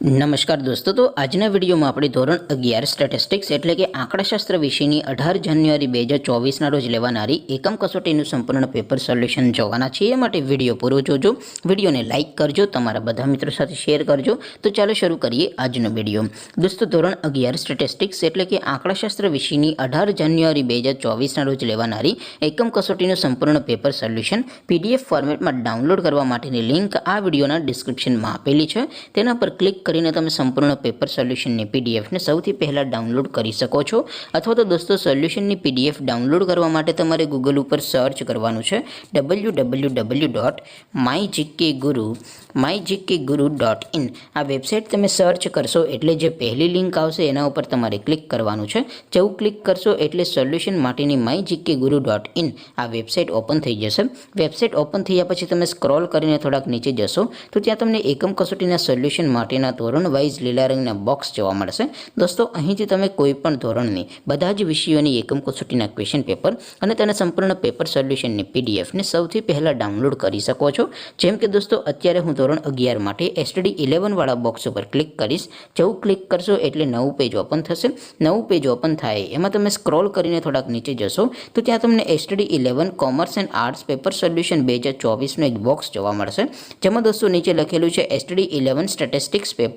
નમસ્કાર દોસ્તો, તો આજના વિડીયોમાં આપણે ધોરણ 11 સ્ટેટિસ્ટિક્સ એટલે કે આંકડાશાસ્ત્ર વિષયની 18 જાન્યુઆરી 2024ના રોજ લેવાનારી એકમ કસોટીનું સંપૂર્ણ પેપર સોલ્યુશન જોવાના છીએ। એ માટે વિડીયો પૂરો જોજો, વિડીયોને લાઇક કરજો, તમારા બધા મિત્રો સાથે શેર કરજો। તો ચાલો શરૂ કરીએ આજનો વિડીયો। દોસ્તો, ધોરણ 11 સ્ટેટિસ્ટિક્સ એટલે કે આંકડાશાસ્ત્ર વિષયની 18 જાન્યુઆરી 2024ના રોજ લેવાનારી એકમ કસોટીનું સંપૂર્ણ પેપર સોલ્યુશન PDF ફોર્મેટમાં ડાઉનલોડ કરવા માટેની લિંક આ વિડીયોના ડિસ્ક્રિપ્શનમાં આપેલી છે। તેના પર ક્લિક કરીને તમે સંપૂર્ણ પેપર સોલ્યુશનની પીડીએફને સૌથી પહેલાં ડાઉનલોડ કરી શકો છો। અથવા તો દોસ્તો, સોલ્યુશનની પીડીએફ ડાઉનલોડ કરવા માટે તમારે ગૂગલ ઉપર સર્ચ કરવાનું છે www.mygkguru.in। આ વેબસાઇટ તમે સર્ચ કરશો એટલે જે પહેલી લિંક આવશે એના ઉપર તમારે ક્લિક કરવાનું છે। જેવું ક્લિક કરશો એટલે સોલ્યુશન માટેની mygkguru.in આ વેબસાઇટ ઓપન થઈ જશે। વેબસાઇટ ઓપન થયા પછી તમે સ્ક્રોલ કરીને થોડાક નીચે જશો તો ત્યાં તમને એકમ કસોટીના સોલ્યુશન માટેના ધોરણ વાઇઝ લીલા રંગના બોક્સ જોવા મળશે। દોસ્તો, અહીંથી તમે કોઈ પણ ધોરણની બધા જ વિષયોની એકમ કસોટીના ક્વેશ્ચન પેપર અને તેના સંપૂર્ણ પેપર સોલ્યુશનની પીડીએફને સૌથી પહેલાં ડાઉનલોડ કરી શકો છો। જેમ કે દોસ્તો, અત્યારે હું ધોરણ 11 માટે STD 11 વાળા બોક્સ ઉપર ક્લિક કરીશ। જેવું ક્લિક કરશો એટલે નવું પેજ ઓપન થશે। નવું પેજ ઓપન થાય એમાં તમે સ્ક્રોલ કરીને થોડાક નીચે જશો તો ત્યાં તમને STD 11 commerce and arts paper solution 2024નું એક બોક્સ જોવા મળશે। જેમાં દોસ્તો નીચે લખેલું છે STD 11 સ્ટેટિસ્ટિક્સ પેપર।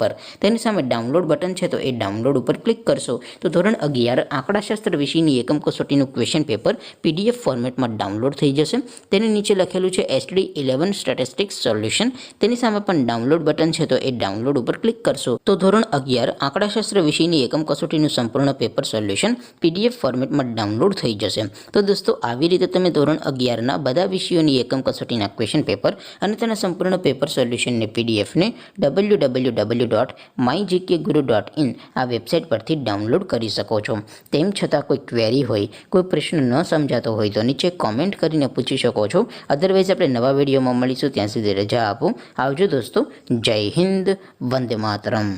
તેની સામે ડાઉનલોડ બટન છે, તો એ ડાઉનલોડ ઉપર ક્લિક કરશો તો ધોરણ 11 આંકડાશાસ્ત્ર વિષયની એકમ કસોટીનું ક્વેશ્ચન પેપર PDF ફોર્મેટમાં ડાઉનલોડ થઈ જશે। તેની નીચે લખેલું છે STD 11 સ્ટેટિસ્ટિક્સ સોલ્યુશન। તેની સામે પણ ડાઉનલોડ બટન છે, તો એ ડાઉનલોડ ઉપર ક્લિક કરશો તો ધોરણ 11 આંકડાશાસ્ત્ર વિષયની એકમ કસોટીનું સંપૂર્ણ પેપર સોલ્યુશન PDF ફોર્મેટમાં ડાઉનલોડ થઈ જશે। તો દોસ્તો, આવી રીતે તમે ધોરણ 11ના બધા વિષયોની એકમ કસોટીના ક્વેશ્ચન પેપર અને તેના સંપૂર્ણ પેપર સોલ્યુશનની પીડીએફને www.mygkguru.in આ વેબસાઇટ પરથી ડાઉનલોડ કરી શકો છો। તેમ છતાં કોઈ ક્વેરી હોય, કોઈ પ્રશ્ન ન સમજાતો હોય તો નીચે કોમેન્ટ કરીને પૂછી શકો છો। અધરવાઇઝ આપણે નવા વિડીયોમાં મળીશું, ત્યાં સુધી રજા આપો। આવજો દોસ્તો, જય હિન્દ, વંદે માતરમ।